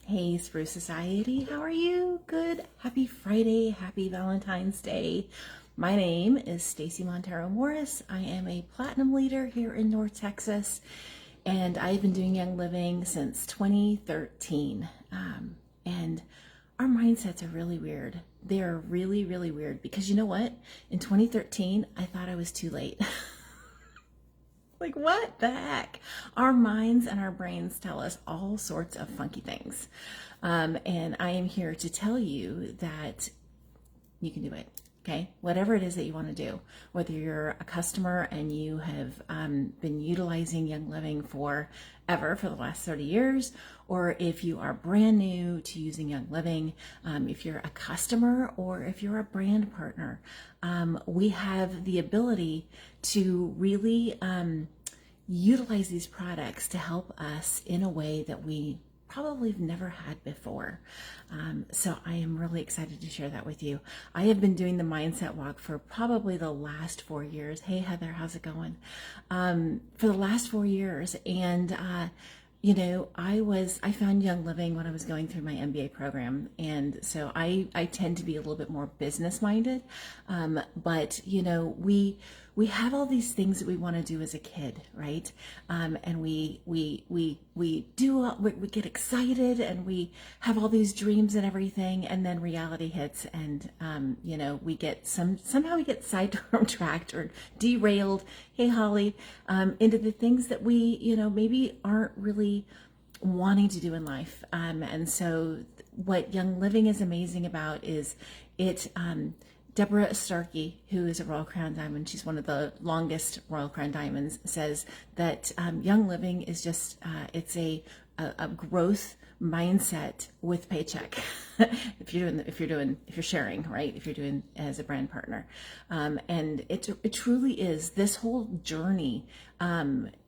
Hey, Spruce Society, how are you? Good. Happy Friday. Happy Valentine's Day. My name is Stacy Montero Morris. I am a platinum leader here in North Texas, and I've been doing Young Living since 2013. And our mindsets are really weird. They are really, really weird because you know what? In 2013, I thought I was too late. Like, what the heck? Our minds and our brains tell us all sorts of funky things. And I am here to tell you that you can do it. Okay, whatever it is that you want to do, whether you're a customer and you have been utilizing Young Living for the last 30 years, or if you are brand new to using Young Living, if you're a customer or if you're a brand partner, we have the ability to really utilize these products to help us in a way that we probably have never had before. So I am really excited to share that with you. I have been doing the Mindset Walk for probably the last 4 years. Hey, Heather, how's it going? For the last 4 years. And I found Young Living when I was going through my MBA program. And so I tend to be a little bit more business minded. But we have all these things that we want to do as a kid, right? And we get excited and we have all these dreams and everything. And then reality hits and, we get somehow we get sidetracked or derailed. Hey, Holly, into the things that we, maybe aren't really wanting to do in life. And so what Young Living is amazing about is it, Deborah Starkey, who is a Royal Crown Diamond, she's one of the longest Royal Crown Diamonds, says that Young Living is just, it's a growth mindset with paycheck. if you're sharing, right? If you're doing as a brand partner, and it truly is this whole journey,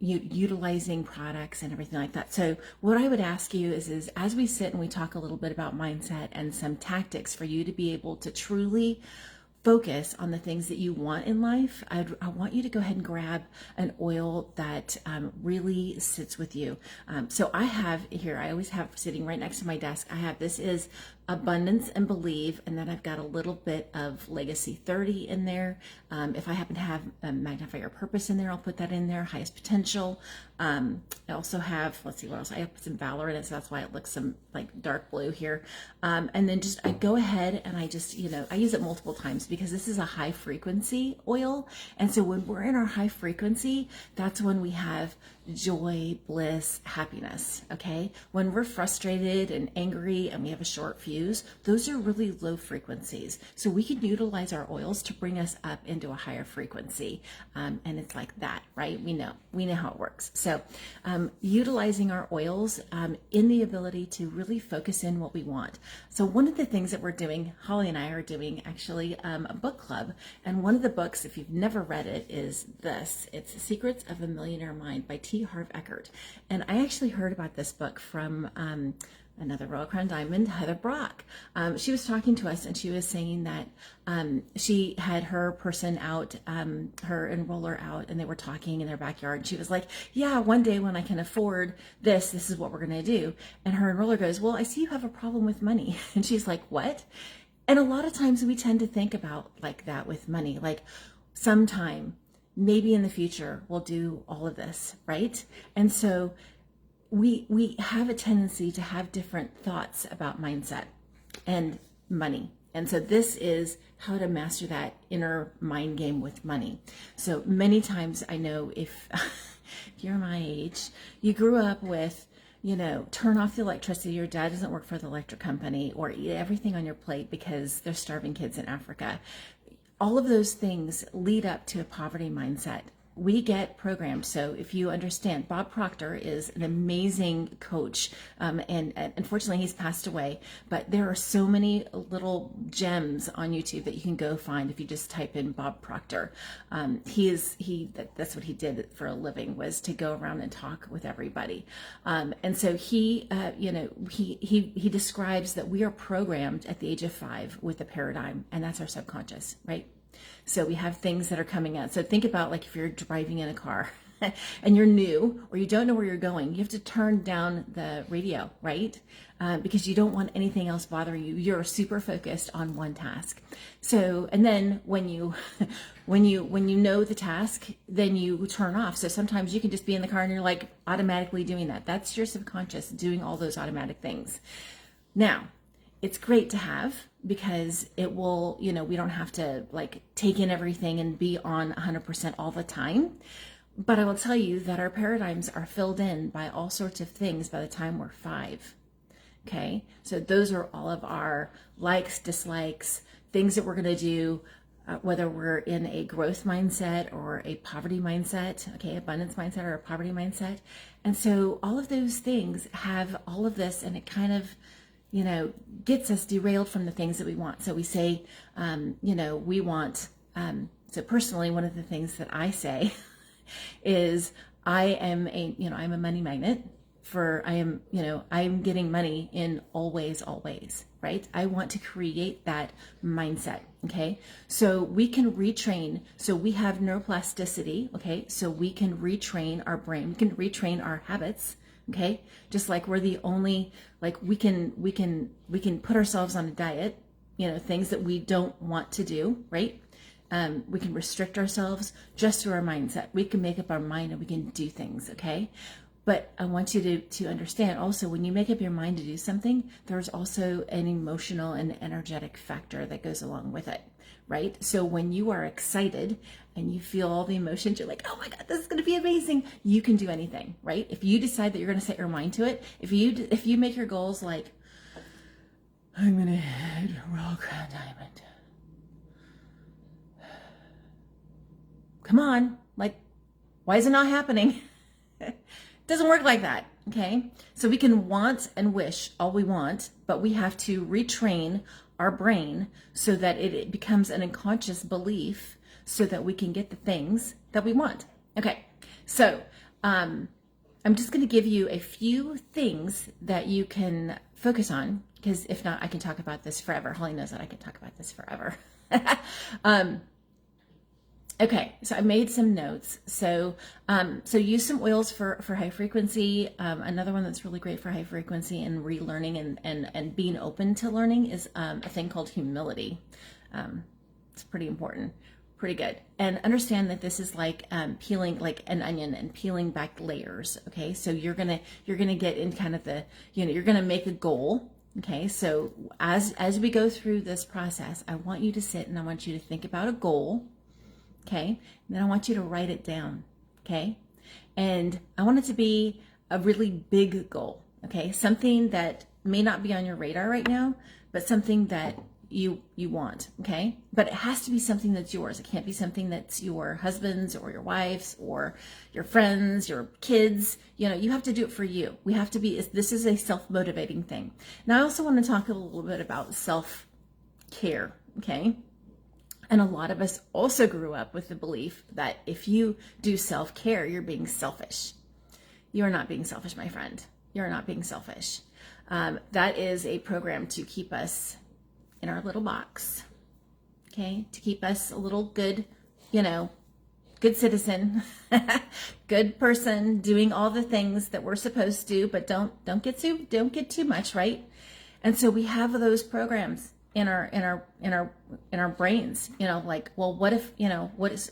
utilizing products and everything like that. So what I would ask you is as we sit and we talk a little bit about mindset and some tactics for you to be able to truly focus on the things that you want in life, I want you to go ahead and grab an oil that really sits with you. So I have here, I always have sitting right next to my desk, this is Abundance and Believe, and then I've got a little bit of Legacy 30 in there. If I happen to have Magnify Your Purpose in there, I'll put that in there. Highest Potential. I also have, let's see what else, I have some Valor in it, so that's why it looks some like dark blue here. And then I go ahead and I just, I use it multiple times because this is a high frequency oil. And so when we're in our high frequency, that's when we have joy, bliss, happiness. Okay. When we're frustrated and angry and we have a short fuse, those are really low frequencies. So we can utilize our oils to bring us up into a higher frequency. And it's like that, right? We know how it works. So, utilizing our oils, in the ability to really focus in what we want. So one of the things that we're doing, Holly and I are doing actually, a book club. And one of the books, if you've never read it, is this. It's Secrets of a Millionaire Mind by T. Harv Eker. And I actually heard about this book from another Royal Crown Diamond, Heather Brock. She was talking to us and she was saying that she had her person out, her enroller out, and they were talking in their backyard. And she was like, yeah, one day when I can afford this is what we're going to do. And her enroller goes, well, I see you have a problem with money. And she's like, what? And a lot of times we tend to think about like that with money, like sometime, maybe in the future, we'll do all of this, right? And so we have a tendency to have different thoughts about mindset and money. And so this is how to master that inner mind game with money. So many times I know if you're my age, you grew up with, turn off the electricity, your dad doesn't work for the electric company, or eat everything on your plate because there's starving kids in Africa. All of those things lead up to a poverty mindset. We get programmed. So if you understand, Bob Proctor is an amazing coach. And unfortunately he's passed away, but there are so many little gems on YouTube that you can go find if you just type in Bob Proctor. That's what he did for a living, was to go around and talk with everybody. And so he describes that we are programmed at the age of 5 with a paradigm, and that's our subconscious, right? So we have things that are coming out. So think about like if you're driving in a car and you're new or you don't know where you're going, you have to turn down the radio, right? Because you don't want anything else bothering you. You're super focused on one task. So, and then when you when you know the task, then you turn off. So sometimes you can just be in the car and you're like automatically doing that. That's your subconscious doing all those automatic things. Now, it's great to have because it will, we don't have to like take in everything and be on 100% all the time. But I will tell you that our paradigms are filled in by all sorts of things by the time we're 5. Okay, so those are all of our likes, dislikes, things that we're going to do, whether we're in a growth mindset or a poverty mindset, okay, abundance mindset or a poverty mindset. And so all of those things have all of this, and it kind of, gets us derailed from the things that we want. So we say, we want, so personally, one of the things that I say is I'm a money magnet. I'm getting money in all ways, right? I want to create that mindset, okay? So we can retrain, so we have neuroplasticity, okay? So we can retrain our brain, we can retrain our habits, okay? Just like we're the only, like we can put ourselves on a diet, things that we don't want to do, right? We can restrict ourselves just through our mindset. We can make up our mind and we can do things, okay? But I want you to understand also, when you make up your mind to do something, there's also an emotional and energetic factor that goes along with it, right? So when you are excited and you feel all the emotions, you're like, oh my God, this is going to be amazing. You can do anything, right? If you decide that you're going to set your mind to it, if you make your goals like, I'm going to hit rock diamond. Come on, like, why is it not happening? Doesn't work like that, okay? So we can want and wish all we want, but we have to retrain our brain so that it becomes an unconscious belief so that we can get the things that we want. Okay, so I'm just gonna give you a few things that you can focus on, because if not, I can talk about this forever. Holly knows that I can talk about this forever. Okay, so I made some notes. So use some oils for high frequency. Another one that's really great for high frequency and relearning and being open to learning is a thing called humility. It's pretty important, pretty good. And understand that this is like peeling like an onion and peeling back layers. Okay, so you're gonna get in kind of the, you're gonna make a goal. Okay, so as we go through this process, I want you to sit and I want you to think about a goal. Okay, and then I want you to write it down, okay? And I want it to be a really big goal, okay? Something that may not be on your radar right now, but something that you want, okay? But it has to be something that's yours. It can't be something that's your husband's or your wife's or your friends, your kids. You have to do it for you. We have to be, this is a self-motivating thing. Now, I also want to talk a little bit about self-care, okay? And a lot of us also grew up with the belief that if you do self-care, you're being selfish. You are not being selfish, my friend. You're not being selfish. That is a program to keep us in our little box, okay? To keep us a little good, good citizen, good person, doing all the things that we're supposed to, but don't get too much, right? And so we have those programs in our brains, like, well, what if, what is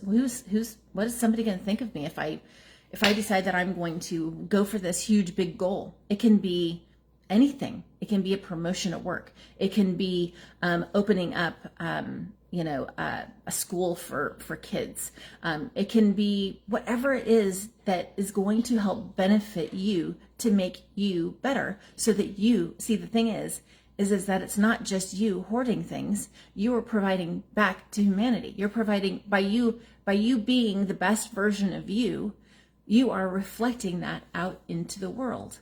somebody going to think of me if I decide that I'm going to go for this huge big goal? It can be anything. It can be a promotion at work. It can be opening up a school for kids. It can be whatever it is that is going to help benefit you to make you better, so that you see, the thing is that it's not just you hoarding things. You are providing back to humanity. You're providing, by you being the best version of you, you are reflecting that out into the world.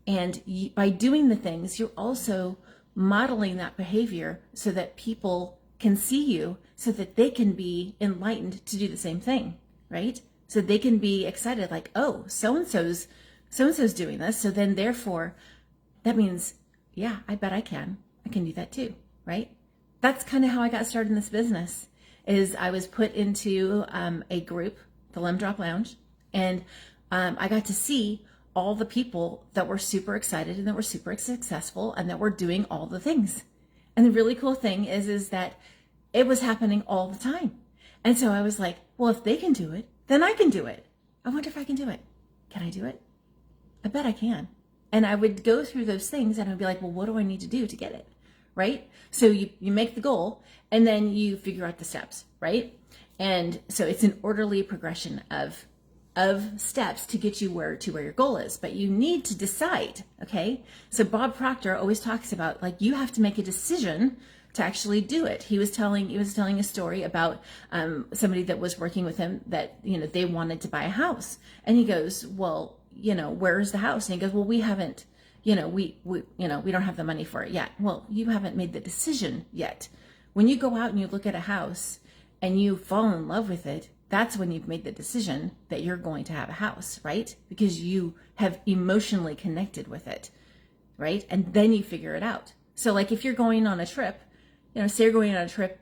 And by doing the things, you're also modeling that behavior so that people can see you, so that they can be enlightened to do the same thing, right? So they can be excited, like, oh, so-and-so's doing this. So then therefore, that means, yeah, I bet I can do that too, right? That's kind of how I got started in this business. Is I was put into a group, the Lemon Drop Lounge, And I got to see all the people that were super excited and that were super successful and that were doing all the things. And the really cool thing is that it was happening all the time. And so I was like, well, if they can do it, then I can do it. I wonder if I can do it. Can I do it? I bet I can. And I would go through those things and I'd be like, well, what do I need to do to get it? Right? So you make the goal and then you figure out the steps, right? And so it's an orderly progression of steps to get you where your goal is, but you need to decide. Okay. So Bob Proctor always talks about, like, you have to make a decision to actually do it. He was telling a story about somebody that was working with him that, they wanted to buy a house. And he goes, well, where's the house? And he goes, well, we haven't, we don't have the money for it yet. Well, you haven't made the decision yet. When you go out and you look at a house and you fall in love with it, that's when you've made the decision that you're going to have a house, right? Because you have emotionally connected with it, right? And then you figure it out. So like if you're going on a trip, say you're going on a trip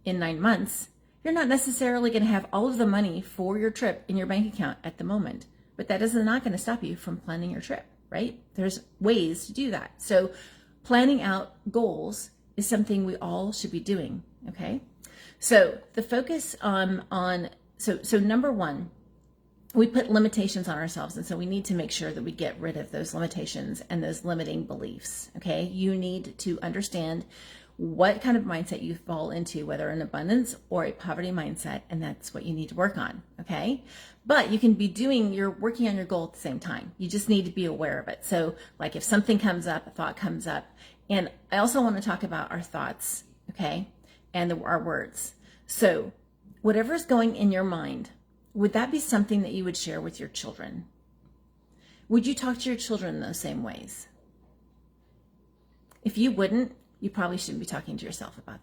in 9 months, you're not necessarily going to have all of the money for your trip in your bank account at the moment, but that is not going to stop you from planning your trip, right? There's ways to do that. So planning out goals is something we all should be doing, okay? So the focus so number one, we put limitations on ourselves. And so we need to make sure that we get rid of those limitations and those limiting beliefs. Okay. You need to understand what kind of mindset you fall into, whether an abundance or a poverty mindset. And that's what you need to work on. Okay. But you can be you're working on your goal at the same time. You just need to be aware of it. So like if something comes up, a thought comes up, and I also want to talk about our thoughts. Okay. And our words. So whatever's going in your mind, would that be something that you would share with your children? Would you talk to your children in those same ways? If you wouldn't, you probably shouldn't be talking to yourself about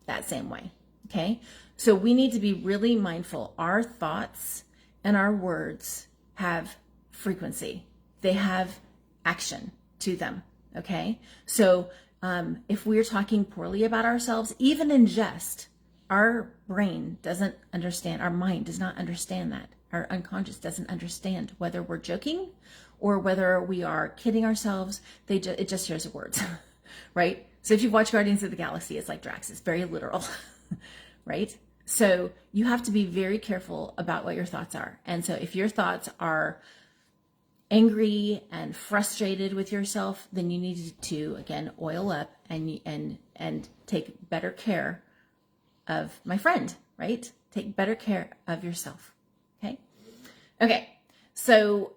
that same way. Okay. So we need to be really mindful. Our thoughts and our words have frequency. They have action to them. Okay. So if we're talking poorly about ourselves, even in jest, our brain doesn't understand, our mind does not understand that. Our unconscious doesn't understand whether we're joking or whether we are kidding ourselves. It just hears the words, right? So if you watch Guardians of the Galaxy, it's like Drax, it's very literal, right? So you have to be very careful about what your thoughts are. And so if your thoughts are angry and frustrated with yourself, then you need to, again, oil up and take better care of my friend, right? Take better care of yourself. Okay. Okay. So,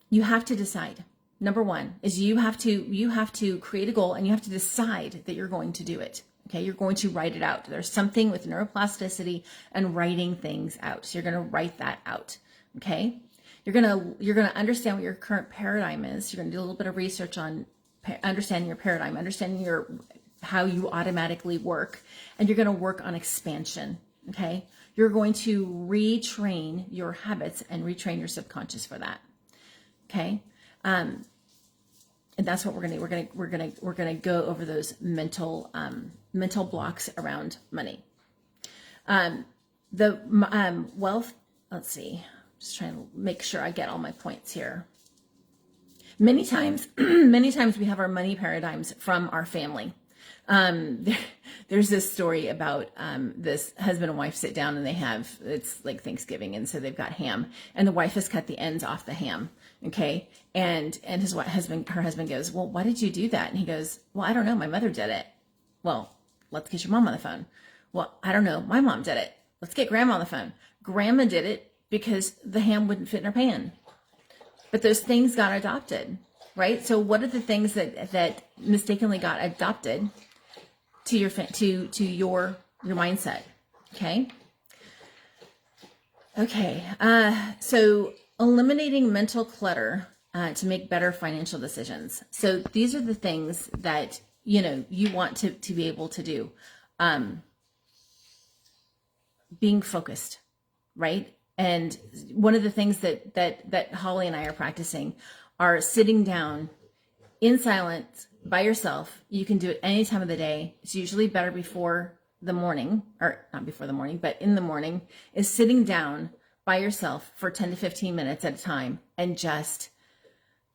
you have to decide. Number one is you have to create a goal and you have to decide that you're going to do it. Okay. You're going to write it out. There's something with neuroplasticity and writing things out. So you're going to write that out. Okay. You're going to understand what your current paradigm is. You're going to do a little bit of research on understanding your paradigm, understanding how you automatically work, and you're going to work on expansion. Okay. You're going to retrain your habits and retrain your subconscious for that. Okay. And that's what we're going to go over those mental blocks around money. Wealth, let's see, just trying to make sure I get all my points here. Many times we have our money paradigms from our family. There's this story about this husband and wife sit down and it's like Thanksgiving, and so they've got ham, and the wife has cut the ends off the ham. Okay, and her husband goes, well, why did you do that? And he goes, well, I don't know, my mother did it. Well, let's get your mom on the phone. Well, I don't know, my mom did it. Let's get grandma on the phone. Grandma did it because the ham wouldn't fit in her pan. But those things got adopted, right? So what are the things that mistakenly got adopted to your mindset? Okay. So eliminating mental clutter to make better financial decisions. So these are the things that you want to be able to do. Being focused, right? And one of the things that Holly and I are practicing are sitting down in silence by yourself. You can do it any time of the day. It's usually better before the morning, or not before the morning, but in the morning, is sitting down by yourself for 10 to 15 minutes at a time and just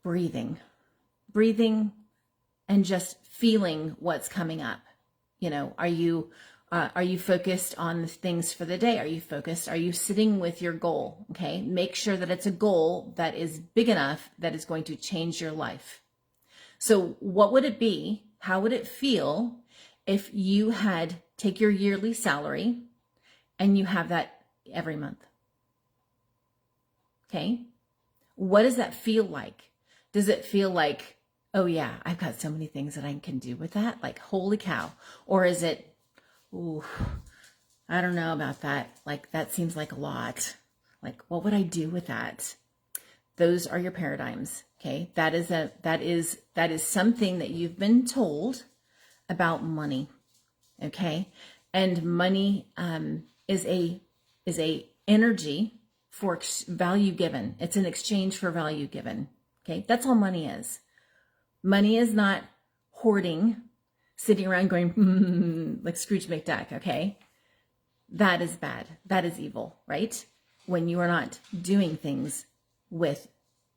breathing and just feeling what's coming up. Are you focused on the things for the day? Are you sitting with your goal? Okay. Make sure that it's a goal that is big enough that is going to change your life. So what would it be? How would it feel if you had take your yearly salary and you have that every month? Okay. What does that feel like? Does it feel like, oh yeah, I've got so many things that I can do with that? Like, holy cow. Or is it, ooh, I don't know about that. Like, that seems like a lot. Like, what would I do with that? Those are your paradigms. Okay. That is something that you've been told about money. Okay. And money, is a energy for value given. It's an exchange for value given. Okay. That's all money is. Money is not hoarding, sitting around going, like Scrooge McDuck. Okay. That is bad. That is evil, right? When you are not doing things with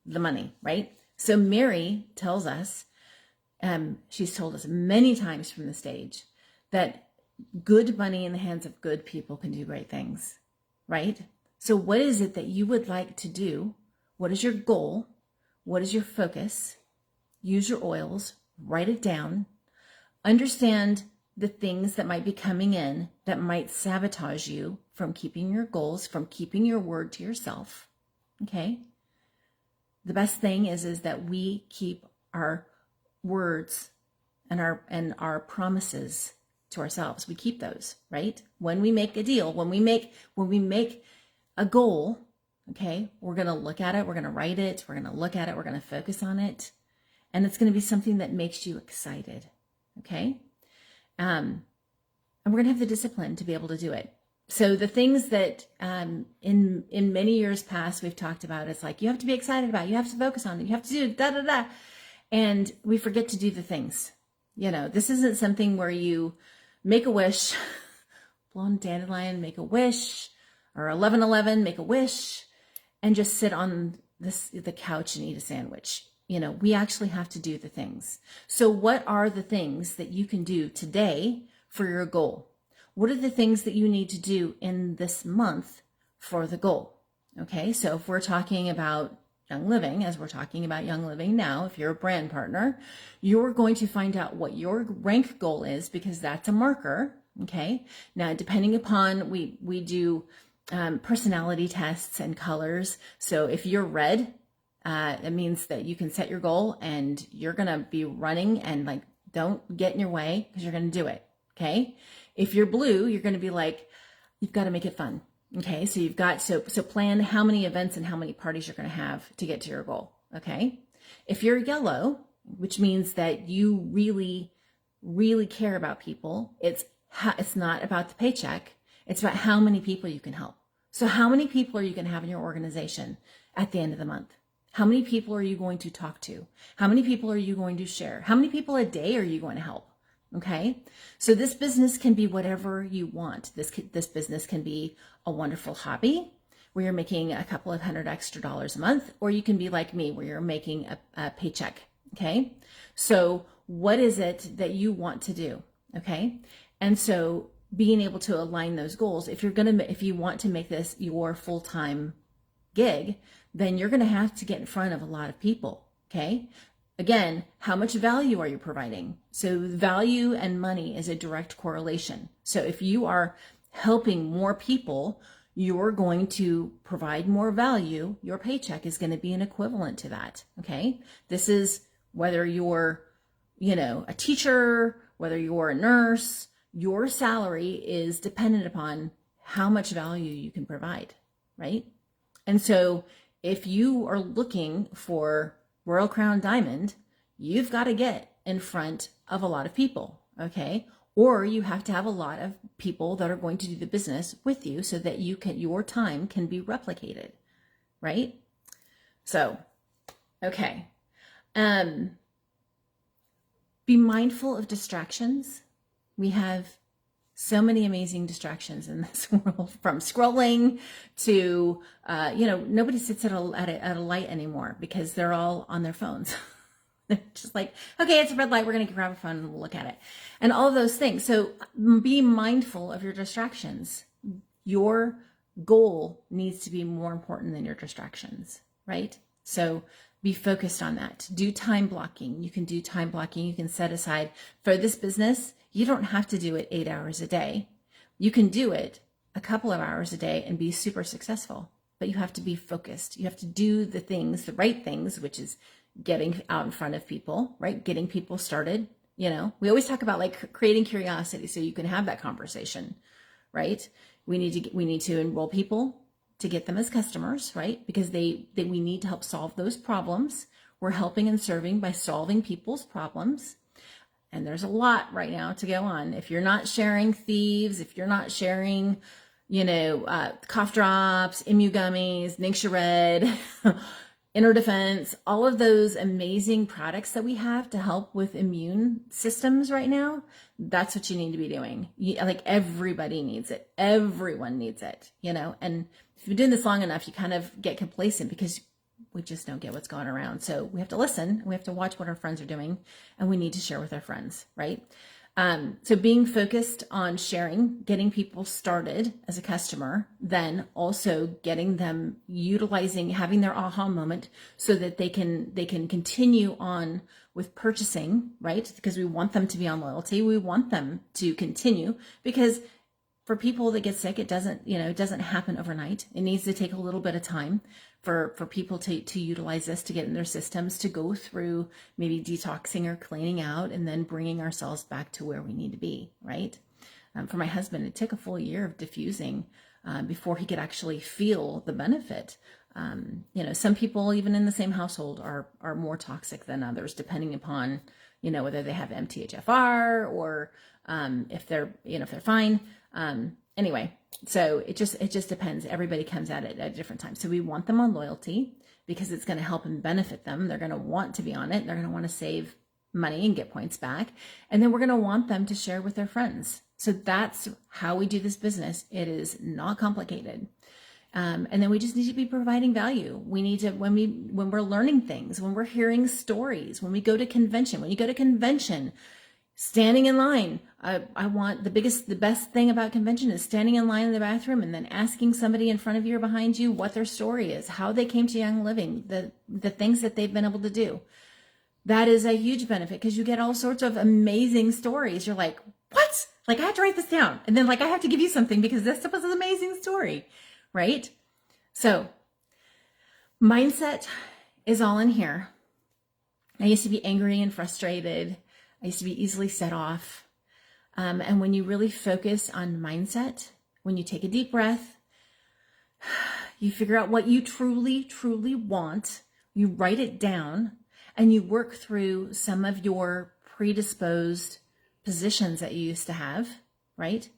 the money, right? So Mary tells us, she's told us many times from the stage that good money in the hands of good people can do great things, right? So what is it that you would like to do? What is your goal? What is your focus? Use your oils, write it down, understand the things that might be coming in that might sabotage you from keeping your goals, from keeping your word to yourself. Okay. The best thing is that we keep our words and our promises to ourselves. We keep those, right? When we make a deal, when we make a goal, okay, we're going to look at it, we're going to write it, we're going to look at it, we're going to focus on it, and it's going to be something that makes you excited, okay? And we're going to have the discipline to be able to do it. So the things that in many years past we've talked about, it's like you have to be excited about, you have to focus on it, you have to do da da da, and we forget to do the things. This isn't something where you make a wish, blonde dandelion, make a wish, or 11:11, make a wish, and just sit on the couch and eat a sandwich. We actually have to do the things. So what are the things that you can do today for your goal? What are the things that you need to do in this month for the goal? Okay, so if we're talking about Young Living, as we're talking about Young Living now, if you're a brand partner, you're going to find out what your rank goal is, because that's a marker. Okay, now depending upon, we do personality tests and colors. So if you're red, that means that you can set your goal and you're going to be running, and like, don't get in your way because you're going to do it. Okay. If you're blue, you're going to be like, you've got to make it fun. Okay. So you've got, so plan how many events and how many parties you're going to have to get to your goal. Okay. If you're yellow, which means that you really, really care about people, it's not about the paycheck. It's about how many people you can help. So how many people are you going to have in your organization at the end of the month? How many people are you going to talk to? How many people are you going to share? How many people a day are you going to help? Okay. So this business can be whatever you want. This business can be a wonderful hobby where you're making a couple of $100 extra a month, or you can be like me where you're making a paycheck. Okay. So what is it that you want to do? Okay. And so being able to align those goals, if you want to make this your full-time gig, then you're going to have to get in front of a lot of people. Okay. Again, how much value are you providing? So value and money is a direct correlation. So if you are helping more people, you're going to provide more value. Your paycheck is going to be an equivalent to that. Okay. This is whether you're, a teacher, whether you're a nurse, your salary is dependent upon how much value you can provide. Right. And so if you are looking for Royal Crown Diamond, you've got to get in front of a lot of people, okay? Or you have to have a lot of people that are going to do the business with you so that your time can be replicated, right? So, okay. Be mindful of distractions. We have So many amazing distractions in this world, from scrolling to, nobody sits at a light anymore because they're all on their phones. They're just like, okay, it's a red light. We're going to grab a phone and we'll look at it. And all of those things. So be mindful of your distractions. Your goal needs to be more important than your distractions, right? So be focused on that. Do time blocking. You can do time blocking. You can set aside for this business. You don't have to do it 8 hours a day. You can do it a couple of hours a day and be super successful, but you have to be focused. You have to do the things, the right things, which is getting out in front of people, right? Getting people started. We always talk about like creating curiosity so you can have that conversation, right? We need to enroll people to get them as customers, right? Because we need to help solve those problems. We're helping and serving by solving people's problems. And there's a lot right now to go on. If you're not sharing thieves, if you're not sharing, cough drops, Imu gummies, Nixia Red, Inner Defense, all of those amazing products that we have to help with immune systems right now, that's what you need to be doing. Like everybody needs it. Everyone needs it, and if you've been doing this long enough, you kind of get complacent because we just don't get what's going around. So we have to listen, we have to watch what our friends are doing, and we need to share with our friends, right? So being focused on sharing, getting people started as a customer, then also getting them utilizing, having their aha moment so that they can continue on with purchasing, right? Because we want them to be on loyalty. We want them to continue, because for people that get sick, it doesn't happen overnight. It needs to take a little bit of time for people to utilize this, to get in their systems, to go through maybe detoxing or cleaning out, and then bringing ourselves back to where we need to be, right? For my husband, it took a full year of diffusing before he could actually feel the benefit. Some people, even in the same household, are more toxic than others, depending upon, whether they have MTHFR or if they're fine. Anyway, so it just depends. Everybody comes at it at a different time. So we want them on loyalty because it's going to help and benefit them. They're going to want to be on it. They're going to want to save money and get points back. And then we're going to want them to share with their friends. So that's how we do this business. It is not complicated. And then we just need to be providing value. We need to, when we're learning things, when we're hearing stories, when you go to convention, standing in line. I want the best thing about convention is standing in line in the bathroom and then asking somebody in front of you or behind you what their story is, how they came to Young Living, the things that they've been able to do. That is a huge benefit because you get all sorts of amazing stories. You're like, what? Like, I have to write this down. And then I have to give you something because this was an amazing story, right? So mindset is all in here. I used to be angry and frustrated. I used to be easily set off. And when you really focus on mindset, when you take a deep breath, you figure out what you truly, truly want, you write it down, and you work through some of your predisposed positions that you used to have, right?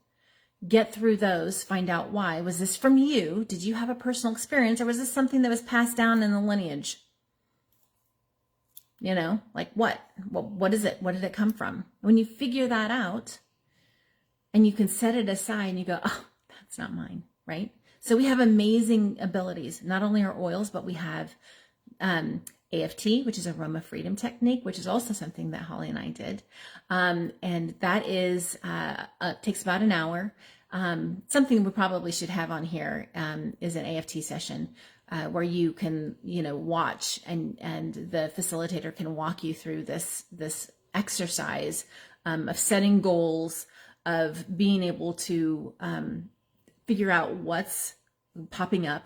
Get through those, find out why. Was this from you? Did you have a personal experience, or was this something that was passed down in the lineage? Like what is it? What did it come from? When you figure that out and you can set it aside and you go, oh, that's not mine, right? So we have amazing abilities, not only our oils, but we have AFT, which is aroma freedom technique, which is also something that Holly and I did. And that is, takes about an hour. Something we probably should have on here is an AFT session. Where you can, watch and the facilitator can walk you through this exercise of setting goals, of being able to figure out what's popping up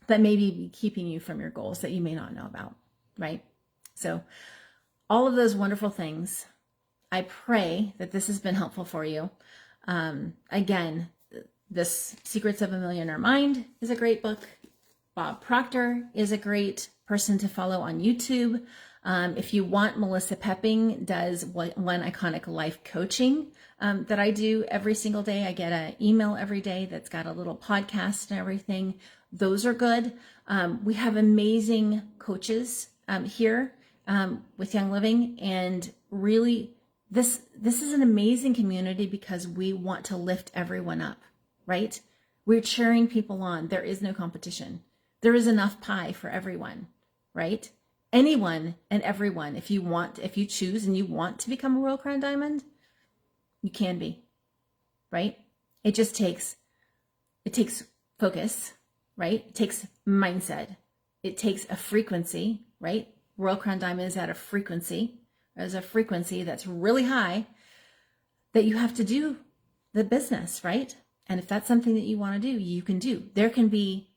that may be keeping you from your goals that you may not know about, right? So all of those wonderful things, I pray that this has been helpful for you. Again, this Secrets of a Millionaire Mind is a great book. Bob Proctor is a great person to follow on YouTube. If you want, Melissa Pepping does One Iconic Life coaching that I do every single day. I get an email every day that's got a little podcast and everything. Those are good. We have amazing coaches here with Young Living, and really this is an amazing community because we want to lift everyone up, right? We're cheering people on. There is no competition. There is enough pie for everyone, right? Anyone and everyone, if you choose and you want to become a Royal Crown Diamond, you can be, right? It takes focus, right? It takes mindset. It takes a frequency, right? Royal Crown Diamond is at a frequency. There's a frequency that's really high that you have to do the business, right? And if that's something that you want to do, you can do. There can be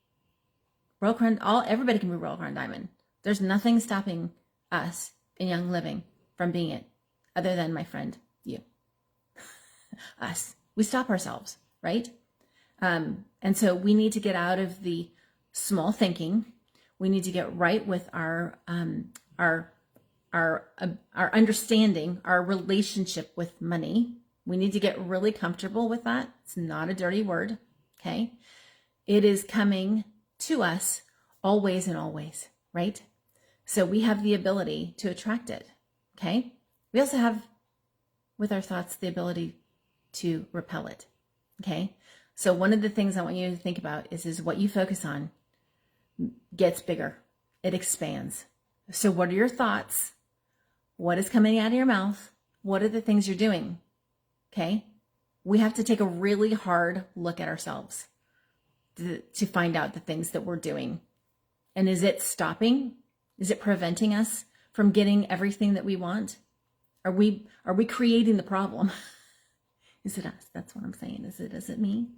Royal Crown, everybody can be Royal Crown Diamond. There's nothing stopping us in Young Living from being it, other than, my friend, you. Us. We stop ourselves, right? And so we need to get out of the small thinking. We need to get right with our understanding, our relationship with money. We need to get really comfortable with that. It's not a dirty word, okay? It is coming to us always and always, right? So we have the ability to attract it, okay? We also have, with our thoughts, the ability to repel it, okay? So one of the things I want you to think about is what you focus on gets bigger. It expands. So what are your thoughts? What is coming out of your mouth? What are the things you're doing? Okay? We have to take a really hard look at ourselves to find out the things that we're doing. And is it stopping? Is it preventing us from getting everything that we want? Are we creating the problem? Is it us? That's what I'm saying. Is it me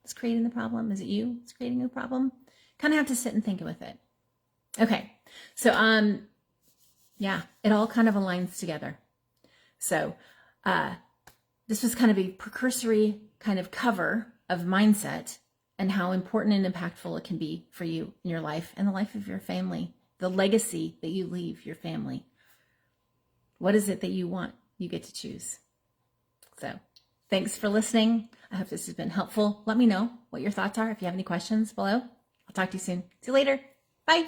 that's creating the problem? Is it you that's creating the problem? Kind of have to sit and think with it. Okay. So, yeah, it all kind of aligns together. So, this was kind of a precursory kind of cover of mindset and how important and impactful it can be for you in your life and the life of your family, the legacy that you leave your family. What is it that you want? You get to choose. So thanks for listening. I hope this has been helpful. Let me know what your thoughts are. If you have any questions below, I'll talk to you soon. See you later. Bye.